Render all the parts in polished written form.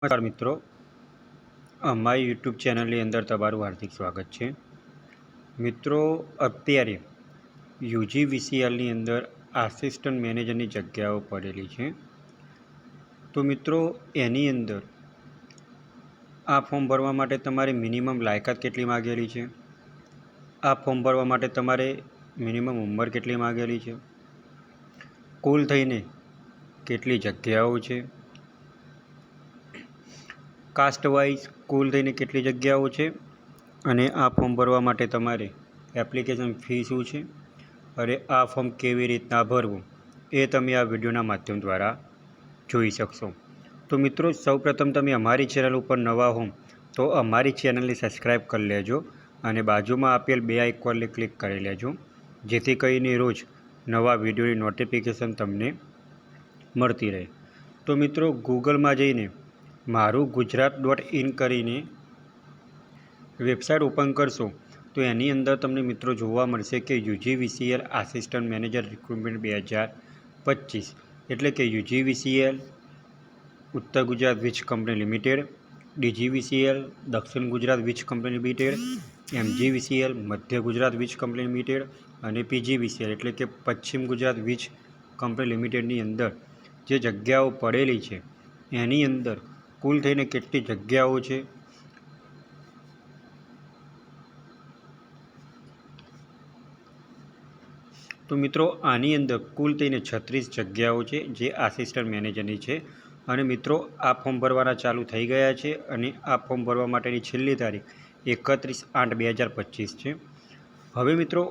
નમસ્કાર મિત્રો, અમારી યુટ્યુબ ચેનલની અંદર તમારું હાર્દિક સ્વાગત છે. મિત્રો, અત્યારે યુજીવીસીએલની અંદર આસિસ્ટન્ટ મેનેજરની જગ્યાઓ પડેલી છે. તો મિત્રો, એની અંદર આ ફોર્મ ભરવા માટે તમારે મિનિમમ લાયકાત કેટલી માગેલી છે? આ ફોર્મ ભરવા માટે તમારે મિનિમમ ઉંમર કેટલી માગેલી છે? કુલ થઈને કેટલી જગ્યાઓ છે? કાસ્ટ વાઇઝ કુલ થઈને કેટલી જગ્યાઓ છે? અને આ ફોર્મ ભરવા માટે તમારે એપ્લિકેશન ફી શું છે? અને આ ફોર્મ કેવી રીતના ભરવું એ તમે આ વિડીયોના માધ્યમ દ્વારા જોઈ શકશો. તો મિત્રો, સૌપ્રથમ તમે અમારી ચેનલ ઉપર નવા હો તો અમારી ચેનલને સબસ્ક્રાઈબ કરી લેજો અને બાજુમાં આપેલ બે આઇકોનને ક્લિક કરી લેજો, જેથી કરીને રોજ નવા વિડીયોની નોટિફિકેશન તમને મળતી રહે. તો મિત્રો, ગૂગલમાં જઈને marugujarat.in કરીને વેબસાઇટ ઓપન કરશો તો એની અંદર તમને મિત્રો જોવા મળશે કે યુજીવીસીએલ આસિસ્ટન્ટ મેનેજર રિક્રુટમેન્ટ 2025 એટલે કે યુજીવીસીએલ ઉત્તર ગુજરાત વીજ કંપની લિમિટેડ, ડીજીવીસીએલ દક્ષિણ ગુજરાત વીજ કંપની લિમિટેડ, એમજીવીસીએલ મધ્ય ગુજરાત વીજ કંપની લિમિટેડ અને પીજીવીસીએલ એટલે કે પશ્ચિમ ગુજરાત વીજ કંપની લિમિટેડની અંદર જે જગ્યાઓ પડેલી છે એની અંદર કુલ થઈને કેટલી જગ્યાઓ છે? તો મિત્રો, આની અંદર કુલ થઈને 36 જગ્યાઓ છે જે આસિસ્ટન્ટ મેનેજરની છે. અને મિત્રો, આ ફોર્મ ભરવાના ચાલુ થઈ ગયા છે અને આ ફોર્મ ભરવા માટેની છેલ્લી તારીખ 31/8/2025 છે. હવે મિત્રો,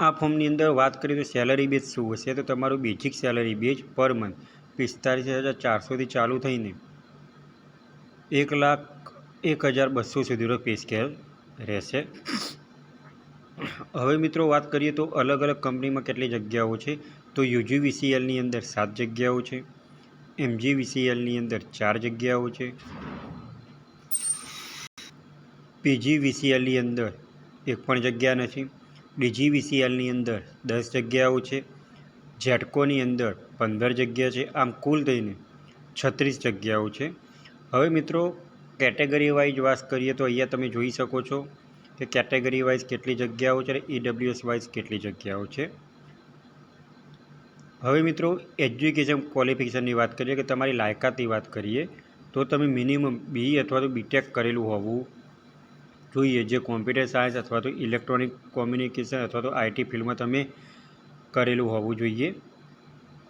આ ફોર્મની અંદર વાત કરીએ તો સેલરી બેઝ શું હશે? તો તમારું બેઝિક સેલરી બેઝ પર મંથ 45,400થી ચાલુ થઈને 1,01,200 સુધીનો પે સ્કેલ રહેશે. હવે મિત્રો, વાત કરીએ તો અલગ અલગ કંપનીમાં કેટલી જગ્યાઓ છે? તો યુજીવીસીએલની અંદર 7 જગ્યાઓ છે, એમજીવીસીએલની અંદર 4 જગ્યાઓ છે, પીજીવીસીએલની અંદર 1 પણ જગ્યા નથી, ડીજીવીસીએલની અંદર 10 જગ્યાઓ છે, જેટકોની અંદર 15 જગ્યા છે. આમ કુલ થઈને 36 જગ્યાઓ છે. હવે મિત્રો, કેટેગરી વાઇઝ વાત કરીએ તો અહીંયા તમે જોઈ શકો છો કે કેટેગરી વાઇઝ કેટલી જગ્યાઓ છે અને ઈડબ્લ્યુએસ વાઇઝ કેટલી જગ્યાઓ છે. હવે મિત્રો, એજ્યુકેશન ક્વોલિફિકેશનની વાત કરીએ કે તમારી લાયકાતની વાત કરીએ તો તમે મિનિમમ BE અથવા તો BTech કરેલું હોવું જોઈએ, જે કોમ્પ્યુટર સાયન્સ અથવા તો ઇલેક્ટ્રોનિક કોમ્યુનિકેશન અથવા તો IT ફિલ્ડમાં તમે કરેલું હોવું જોઈએ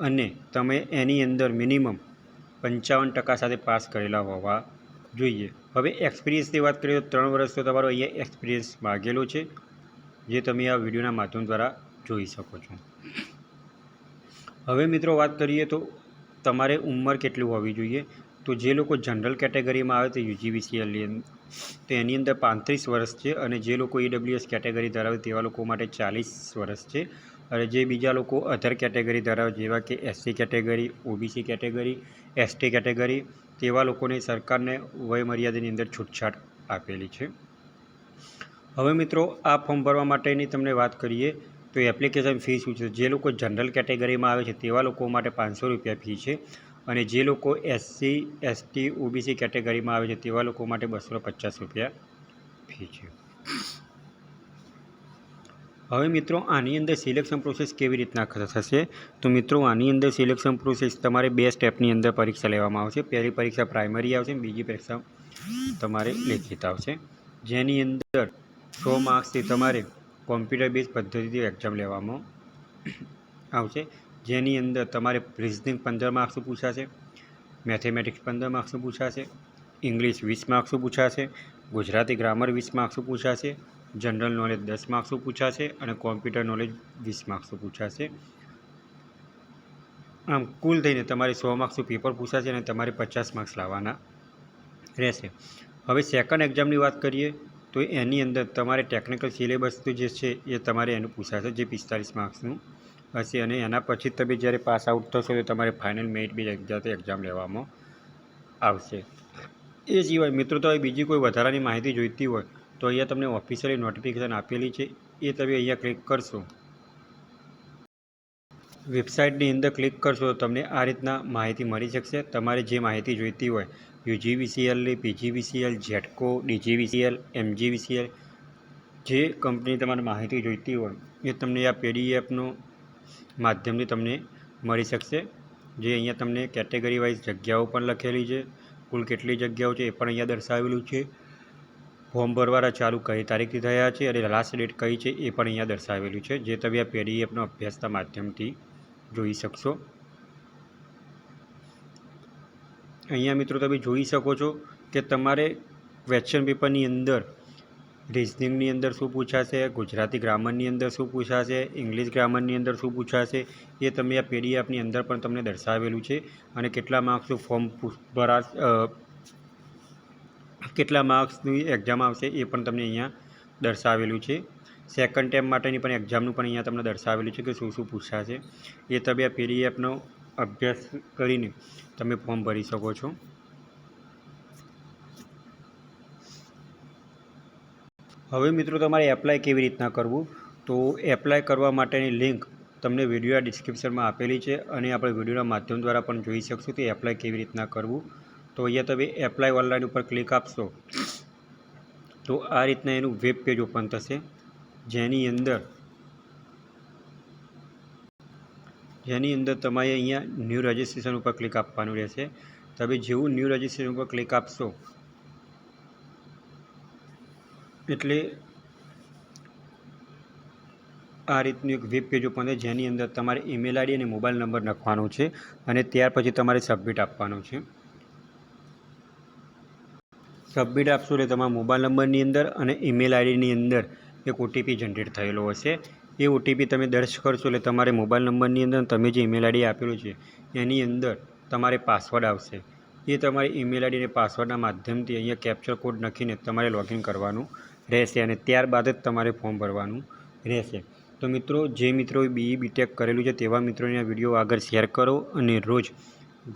અને તમે એની અંદર મિનિમમ 55% સાથે પાસ કરેલા હોવા જોઈએ. હવે એક્સપિરિયન્સની વાત કરીએ તો 3 વર્ષ તો તમારો અહીંયા એક્સપિરિયન્સ માગેલો છે, જે તમે આ વિડીયોના માધ્યમ દ્વારા જોઈ શકો છો. હવે મિત્રો, વાત કરીએ તો તમારે ઉંમર કેટલી હોવી જોઈએ? તો જે લોકો જનરલ કેટેગરીમાં આવે તો યુજીવીસીએલની તો એની અંદર 35 વર્ષ છે અને જે લોકો ઈડબ્લ્યુએસ કેટેગરી ધરાવે તેવા લોકો માટે 40 વર્ષ છે. અને જે બીજા લોકો અધર કેટેગરી ધરાવે જેવા કે SC category, OBC category, ST category તેવા લોકોને સરકારને વયમર્યાદાની અંદર છૂટછાટ આપેલી છે. હવે મિત્રો, આ ફોર્મ ભરવા માટેની તમને વાત કરીએ તો એપ્લિકેશન ફી શું છે? જે લોકો જનરલ કેટેગરીમાં આવે છે તેવા લોકો માટે 500 રૂપિયા ફી છે અને જે લોકો SC, ST, OBC કેટેગરીમાં આવે છે તેવા લોકો માટે 250 રૂપિયા ફી છે. હવે મિત્રો, આની અંદર સિલેક્શન પ્રોસેસ કેવી રીતના થશે? તો મિત્રો, આની અંદર સિલેક્શન પ્રોસેસ તમારે 2 સ્ટેપની અંદર પરીક્ષા લેવામાં આવશે. પહેલી પરીક્ષા પ્રાઇમરી આવશે, બીજી પરીક્ષા તમારે લેખિત આવશે, જેની અંદર 100 માર્ક્સથી તમારે કોમ્પ્યુટર બેઝ પદ્ધતિથી એક્ઝામ લેવામાં આવશે, જેની અંદર તમારે રિઝનિંગ 15 માર્ક્સનું પૂછાશે, મેથેમેટિક્સ 15 માર્ક્સનું પૂછાશે, ઇંગ્લિશ 20 માર્ક્સનું પૂછાશે, ગુજરાતી ગ્રામર 20 માર્ક્સનું પૂછાશે, જનરલ નોલેજ 10 માર્ક્સનું પૂછાશે અને કોમ્પ્યુટર નોલેજ 20 માર્ક્સનું પૂછાશે. આમ કુલ થઈને તમારે 100 માર્ક્સનું પેપર પૂછાશે અને તમારે 50 માર્ક્સ લાવવાના રહેશે. હવે સેકન્ડ એક્ઝામની વાત કરીએ તો એની અંદર તમારે ટેકનિકલ સિલેબસ જે છે એ તમારે એનું પૂછાશે, જે 45 માર્ક્સનું હશે અને એના પછી તમે જ્યારે પાસ આઉટ થશો તો તમારે ફાઇનલ મેરિટ બેઝ એક્ઝામ લેવામાં આવશે. એ સિવાય મિત્રો, તો બીજી કોઈ વધારાની માહિતી જોઈતી હોય તો અહીંયા તમને ઓફિશિયલી નોટિફિકેશન આપેલી છે, એ તમે અહીંયા ક્લિક કરશો વેબસાઇટની અંદર ક્લિક કરશો તો તમને આ રીતના માહિતી મળી શકશે. તમારે જે માહિતી જોઈતી હોય UGVCLની, PGVCL, જેટકો, DGVCL, MGVCL, જે કંપની તમારે માહિતી જોઈતી હોય એ તમને આ PDFનો માધ્યમથી તમને મળી શકશે. જે અહીંયા તમને કેટેગરી વાઇઝ જગ્યાઓ પણ લખેલી છે, કુલ કેટલી જગ્યાઓ છે એ પણ અહીંયા દર્શાવેલું છે. ફોર્મ ભરવાના ચાલુ કઈ તારીખથી થયા છે અને લાસ્ટ ડેટ કઈ છે એ પણ અહીંયા દર્શાવેલું છે, જે તમે આ PDFનો અભ્યાસના માધ્યમથી જોઈ શકશો. અહીંયા મિત્રો તમે જોઈ શકો છો કે તમારે ક્વેશ્ચન પેપરની અંદર રિઝનિંગની અંદર શું પૂછાશે, ગુજરાતી ગ્રામરની અંદર શું પૂછાશે, ઇંગ્લિશ ગ્રામરની અંદર શું પૂછાશે એ તમે આ PDFની અંદર પણ તમને દર્શાવેલું છે. અને કેટલા માર્ક્સનું ફોર્મ કેટલા માર્ક્સની એક્ઝામ આવશે એ પણ તમને અહીંયા દર્શાવેલું છે. સેકન્ડ ટાઈમ માટેની પણ એક્ઝામનું પણ અહીંયા તમને દર્શાવેલું છે કે શું શું પૂછાશે. એ તમે આ PDFનો અભ્યાસ કરીને તમે ફોર્મ ભરી શકો છો. હવે મિત્રો તમારે એપ્લાય કેવી રીતના કરવું, તો એપ્લાય કરવા માટેની લિંક તમને વિડીયોના ડિસ્ક્રિપ્શનમાં આપેલી છે અને આપણે વિડીયોના માધ્યમ દ્વારા પણ જોઈ શકશું કે એપ્લાય કેવી રીતના કરવું. તો અહીંયા તમે એપ્લાય ઓનલાઈન ઉપર ક્લિક આપશો તો આ રીતના એનું વેબ પેજ ઓપન થશે, જેની અંદર તમારે અહીંયા ન્યૂ રજિસ્ટ્રેશન ઉપર ક્લિક આપવાનું રહેશે. તમે જેવું ન્યૂ રજિસ્ટ્રેશન ઉપર ક્લિક આપશો એટલે આ રીતનું એક વેબ પેજ ઓપન થાય, જેની અંદર તમારે ઈમેલ આઈડી અને મોબાઈલ નંબર નાખવાનો છે અને ત્યાર પછી તમારે સબમિટ આપવાનું છે. સબમિટ આપશો એટલે તમારા મોબાઈલ નંબરની અંદર અને ઈમેલ આઈડીની અંદર એક OTP જનરેટ થયેલો હશે. એ OTP તમે દર્જ કરશો એટલે તમારે મોબાઈલ નંબરની અંદર તમે જે ઈમેલ આઈડી આપેલું છે એની અંદર તમારે પાસવર્ડ આવશે. એ તમારી ઈમેલ આઈડી અને પાસવર્ડના માધ્યમથી અહીંયા કેપ્ચર કોડ નાખીને તમારે લોગિન કરવાનું રહેશે અને ત્યારબાદ જ તમારે ફોર્મ ભરવાનું રહેશે. તો મિત્રો, જે મિત્રોએ BE BTech કરેલું છે તેવા મિત્રોને આ વિડીયો આગળ શેર કરો અને રોજ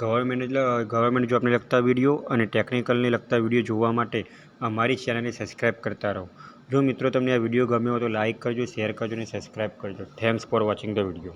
ગવર્મેન્ટ જોબને લગતા વિડીયો અને ટેકનિકલને લગતા વિડીયો જોવા માટે અમારી ચેનલને સબસ્ક્રાઈબ કરતા રહો. જો મિત્રો તમને આ વિડીયો ગમ્યો હોય તો લાઇક કરજો, શેર કરજો અને સબસ્ક્રાઈબ કરજો. Thanks for watching the video.